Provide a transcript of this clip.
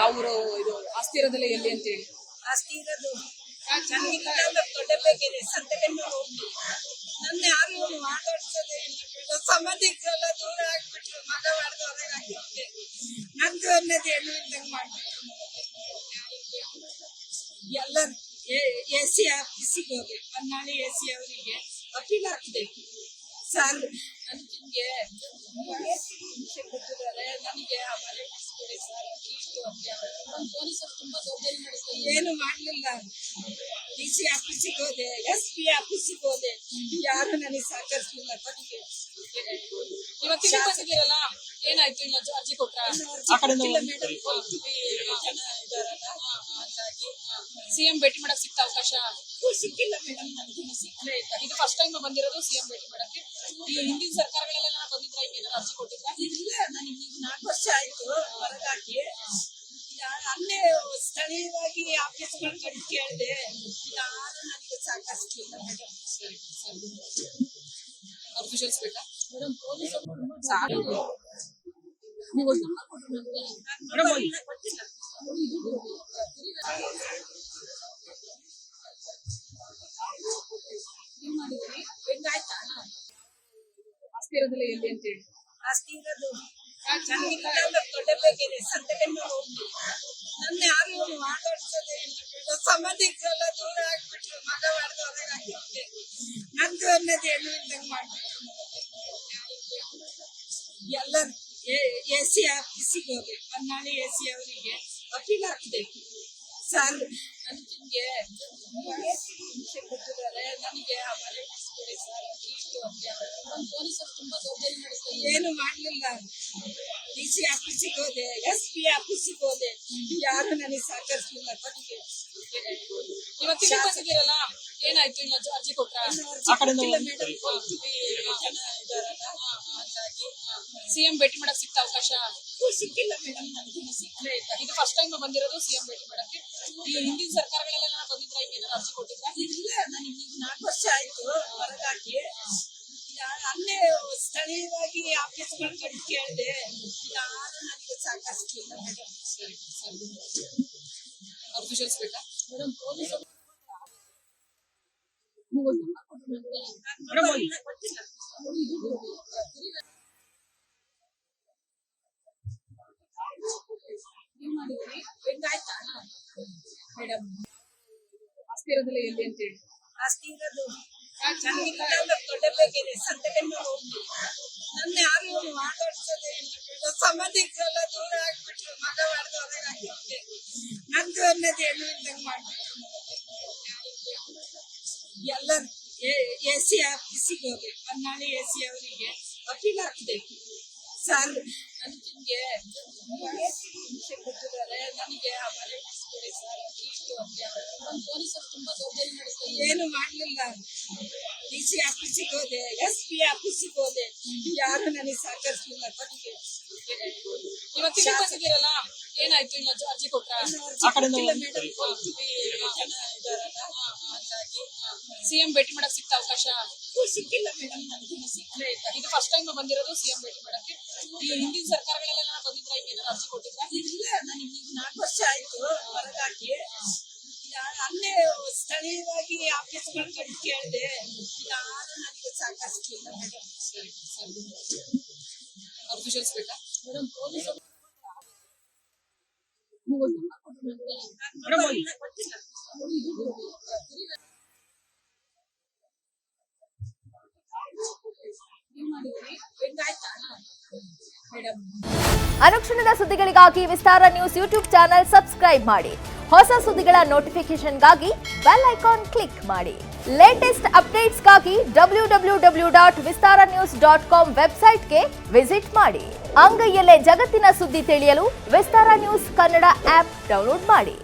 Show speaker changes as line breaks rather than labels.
ಯಾವ ಊರು ಇದು ಆಸ್ತಿ ಇರೋದೆಲ್ಲ ಎಲ್ಲಿ ಅಂತ ಹೇಳಿ.
ಆಸ್ತಿ ಇರೋದು ಚೆನ್ನಾಗಿಲ್ಲ ದೊಡ್ಡಬೇಕಿದೆ ಸಂತೆಗೆ ಹೋಗಿ ನನ್ನ ಯಾರು ಮಾತಾಡ್ಸೋದೇ ಸಂಬಂಧಿಕರೆಲ್ಲ ದೂರ ಆಗ್ಬಿಟ್ರು ಮಗ ಮಾಡ್ದವ್ರಾಗ ಆಗಿದ್ದೆ ನಂದು ಅನ್ನೋದು ಏನು ಇದ್ದಂಗೆ ಮಾಡ್ಬಿಟ್ರು ಎಲ್ಲರೂ AC ಆಫೀಸಿಗೆ ಹೋಗಿ ಹೊನ್ನಾಳಿ AC ಅವರಿಗೆ ಅಪೀಲ್ ಹಾಕಿದೆ ಸರ್ ನನಗೆ ಹಿಂಸೆ ಕೊಟ್ಟಿದ್ದಾರೆ ನನಗೆ ಆ ಮನೆ ಬಿಡಿಸ್ಕೊಡಿ ಸರ್ ಇಷ್ಟು ಅಂತ ಪೊಲೀಸರು ತುಂಬಾ ದೌರ್ಜನ್ಯ ನಡೆಸ್ತಾರೆ ಏನು ಮಾಡಲಿಲ್ಲ DC ಆಫೀಸಿಗೆ ಹೋದೆ SP ಆಫೀಸಿಗೆ ಹೋದೆ ಯಾರು ನನಗೆ ಸಹಕರಿಸಲಿಲ್ಲ ಕೊನೆಗೆ
ಇವತ್ತಿಗೆ ಬಂದಿದ್ದೀರಲ್ಲ ಏನಾಯ್ತು ಇಲ್ಲ ಅರ್ಜಿ ಕೊಟ್ರ
ಮೇಡಮ್ ಕೊಡ್ತೀವಿ ಜನ ಇದಾರಲ್ಲ ಹಾಗಾಗಿ
ಸಿಎಂ ಭೇಟಿ ಮಾಡಕ್ ಸಿಕ್ತ ಅವಕಾಶ
ಸಿಕ್ಕಿಲ್ಲ ಮೇಡಮ್ ನನಗೆ ಸಿಕ್ಕಲೇ ಇಲ್ಲ
ಇದು ಫಸ್ಟ್ ಟೈಮ್ ಬಂದಿರೋದು ಸಿಎಂ ಭೇಟಿ ಮಾಡಕ್ಕೆ. ಈ ಹಿಂದಿನ ಸರ್ಕಾರಗಳೆಲ್ಲ ಬಂದಿದ್ರ ಹಿಂಗೇನಾದ್ರು ಅರ್ಜಿ ಕೊಟ್ಟಿದ್ರ?
ಇಲ್ಲ ನನಗೆ 4 ವರ್ಷ ಆಯ್ತು ಹೊರಗಾಕಿ ಅಲ್ಲೇ ಸ್ಥಳೀಯವಾಗಿ ಆಫೀಸ್ಗಳ ಕಡೆ ಕೇಳಿದೆ ಯಾರು ನನಗೆ ಸಾಕಷ್ಟಿಲ್ಲ ಮೇಡಮ್.
ಅಫಿಷಿಯಲ್ಸ್ ಬೇಕಾ
ಮೇಡಮ್ ಪೊಲೀಸರು
ನೀವು
ಗೊತ್ತಿಲ್ಲ ಹೆಂಗಾಯ್ತಾ
ಆಸ್ತಿ ಇರೋದೆಲ್ಲ ಎಲ್ಲಿ ಅಂತ ಹೇಳಿ.
ಆಸ್ತಿ ಇರೋದು ಚೆನ್ನಾಗಿಲ್ಲ ದೊಡ್ಡಬೇಕಿದೆ ಸಂತೆಗೆ ಹೋಗಿ ನನ್ನ ಯಾರು ಮಾತಾಡ್ಸೋದೇ ಸಂಬಂಧಿಕರೆಲ್ಲ ದೂರ ಆಗ್ಬಿಟ್ರು ಮಗ ಮಾಡ್ದವ್ರಾಗ ಆಗಿದ್ದೆ ನಂದು ಅನ್ನೋದು ಏನು ಇದ್ದಂಗೆ ಮಾಡ್ಬಿಟ್ರು ಎಲ್ಲರೂ AC ಆಫೀಸಿಗೆ ಹೋಗಿ ಹೊನ್ನಾಳಿ AC ಅವರಿಗೆ ಅಪೀಲ್ ಹಾಕಿದೆ ಸರ್ ನನಗೆ ಹಿಂಸೆ ಕೊಟ್ಟಿದ್ದಾರೆ ನನಗೆ ಆ ಮನೆ ಬಿಡಿಸ್ಕೊಡಿ ಸರ್ ಇಷ್ಟು ಅಂತ
ಪೊಲೀಸರು ತುಂಬಾ ದೌರ್ಜನ್ಯ ನಡೆಸ್ತಾರೆ
ಏನು ಮಾಡಲಿಲ್ಲ DC ಆಫೀಸಿಗೆ ಹೋದೆ SP ಆಫೀಸಿಗೆ ಹೋದೆ ಯಾರು ನನಗೆ ಸಹಕರಿಸಲಿಲ್ಲ ಕೊನೆಗೆ
ಇವತ್ತಿಗೆ ಬಂದಿದ್ದೀರಲ್ಲ ಏನಾಯ್ತು ಇಲ್ಲ ಅರ್ಜಿ ಕೊಟ್ರ
ಮೇಡಮ್ ಕೊಡ್ತೀವಿ ಜನ ಇದಾರಲ್ಲ ಹಾಗಾಗಿ
ಸಿಎಂ ಭೇಟಿ ಮಾಡಕ್ ಸಿಕ್ತ ಅವಕಾಶ
ಸಿಕ್ಕಿಲ್ಲ ಮೇಡಮ್ ನನಗೆ ಸಿಕ್ಕಲೇ ಇಲ್ಲ
ಇದು ಫಸ್ಟ್ ಟೈಮ್ ಬಂದಿರೋದು ಸಿಎಂ ಭೇಟಿ ಮಾಡಕ್ಕೆ. ಈ ಹಿಂದಿನ ಸರ್ಕಾರಗಳೆಲ್ಲ ಬಂದಿದ್ರ ಹಿಂಗೇನಾದ್ರು ಅರ್ಜಿ ಕೊಟ್ಟಿದ್ರ?
ಇಲ್ಲ ನನಗೆ 4 ವರ್ಷ ಆಯ್ತು ಹೊರಗಾಕಿ ಅಲ್ಲೇ ಸ್ಥಳೀಯವಾಗಿ ಆಫೀಸ್ಗಳ ಕಡೆ ಕೇಳಿದೆ ಯಾರು ನನಗೆ ಸಾಕಷ್ಟಿಲ್ಲ ಮೇಡಮ್.
ಅಫಿಷಿಯಲ್ಸ್ ಬೇಕಾ
ಮೇಡಮ್ ಪೊಲೀಸರು ಗೊತ್ತಿಲ್ಲ ಹೆಂಗಾಯ್ತಾ ಮೇಡಮ್
ಆಸ್ತಿ ಇರೋದೆಲ್ಲ ಎಲ್ಲಿ ಅಂತ ಹೇಳಿ.
ಆಸ್ತಿ ಇರೋದು ಚೆನ್ನಾಗಿಲ್ಲ ದೊಡ್ಡಬೇಕಿದೆ ಸಂತೆಗೆ ಹೋಗಿ ನನ್ನ ಯಾರು ಮಾತಾಡ್ಸೋದೇ ಸಂಬಂಧಿಕರೆಲ್ಲ ದೂರ ಆಗ್ಬಿಟ್ರು ಮಗ ಮಾಡ್ದವ್ರಾಗ ಆಗಿದ್ದೆ ನಂದು ಅನ್ನೋದು ಏನು ಇದ್ದಂಗೆ ಮಾಡ್ಬಿಟ್ರು ಎಲ್ಲರೂ AC ಆಫೀಸಿಗೆ ಹೋಗಿ ಹೊನ್ನಾಳಿ AC ಅವರಿಗೆ ಅಪೀಲ್ ಹಾಕಿದೆ ಸರ್ ನನಗೆ ಹಿಂಸೆ ಕೊಟ್ಟಿದ್ದಾರೆ ನನಗೆ ಆ ಮನೆ ಬಿಡಿಸ್ಕೊಡಿ ಸರ್ ಇಷ್ಟು ಅಂತ
ಪೊಲೀಸರು ತುಂಬಾ ದೌರ್ಜನ್ಯ ನಡೆಸ್ತಾರೆ
ಏನು ಮಾಡಲಿಲ್ಲ DC ಆಫೀಸಿಗೆ ಹೋದೆ SP ಆಫೀಸಿಗೆ ಹೋದೆ ಯಾರು ನನಗೆ ಸಹಕರಿಸಲಿಲ್ಲ ಕೊನೆಗೆ
ಇವತ್ತಿಗೆ ಬಂದಿದ್ದೀರಲ್ಲ ಏನಾಯ್ತು ಇಲ್ಲ ಅರ್ಜಿ ಕೊಟ್ರ
ಮೇಡಮ್ ಕೊಡ್ತೀವಿ ಜನ ಇದಾರಲ್ಲ ಹಾಗಾಗಿ
ಸಿಎಂ ಭೇಟಿ ಮಾಡಕ್ ಸಿಕ್ತ ಅವಕಾಶ
ಸಿಕ್ಕಿಲ್ಲ ಮೇಡಮ್ ನನಗೆ ಸಿಕ್ಕಲೇ ಇಲ್ಲ
ಇದು ಫಸ್ಟ್ ಟೈಮ್ ಬಂದಿರೋದು ಸಿಎಂ ಭೇಟಿ ಮಾಡಕ್ಕೆ. ಈ ಹಿಂದಿನ ಸರ್ಕಾರಗಳೆಲ್ಲ ಬಂದಿದ್ರ ಹಿಂಗೇನಾದ್ರು ಅರ್ಜಿ ಕೊಟ್ಟಿದ್ರ?
ಇಲ್ಲ ನನಗೆ 4 ವರ್ಷ ಆಯ್ತು ಹೊರಗಾಕಿ ಅಲ್ಲೇ ಸ್ಥಳೀಯವಾಗಿ ಆಫೀಸ್ಗಳ ಕಡೆ ಕೇಳಿದೆ ಯಾರು ನನಗೆ ಸಾಕಷ್ಟಿಲ್ಲ ಮೇಡಮ್.
ಅಫಿಷಿಯಲ್ಸ್ ಬೇಕಾ
ಮೇಡಮ್ ಪೊಲೀಸರು ಗೊತ್ತಿಲ್ಲ ಹೆಂಗಾಯ್ತಾ ಮೇಡಮ್.
ಅನುಕ್ಷಣದ ಸುದ್ದಿಗಳಿಗಾಗಿ ವಿಸ್ತಾರ ನ್ಯೂಸ್ ಯೂಟ್ಯೂಬ್ ಚಾನೆಲ್ ಸಬ್ಸ್ಕ್ರೈಬ್ ಮಾಡಿ. ಹೊಸ ಸುದ್ದಿಗಳ ನೋಟಿಫಿಕೇಶನ್ಗಾಗಿ ಬೆಲ್ ಐಕಾನ್ ಕ್ಲಿಕ್ ಮಾಡಿ. ಲೇಟೆಸ್ಟ್ ಅಪ್ಡೇಟ್ಸ್ಗಾಗಿ www.vistaranews.com ವೆಬ್ಸೈಟ್ಗೆ ವಿಸಿಟ್ ಮಾಡಿ. ಅಂಗೈಯಲ್ಲೇ ಜಗತ್ತಿನ ಸುದ್ದಿ ತಿಳಿಯಲು ವಿಸ್ತಾರ ನ್ಯೂಸ್ ಕನ್ನಡ ಆಪ್ ಡೌನ್ಲೋಡ್ ಮಾಡಿ.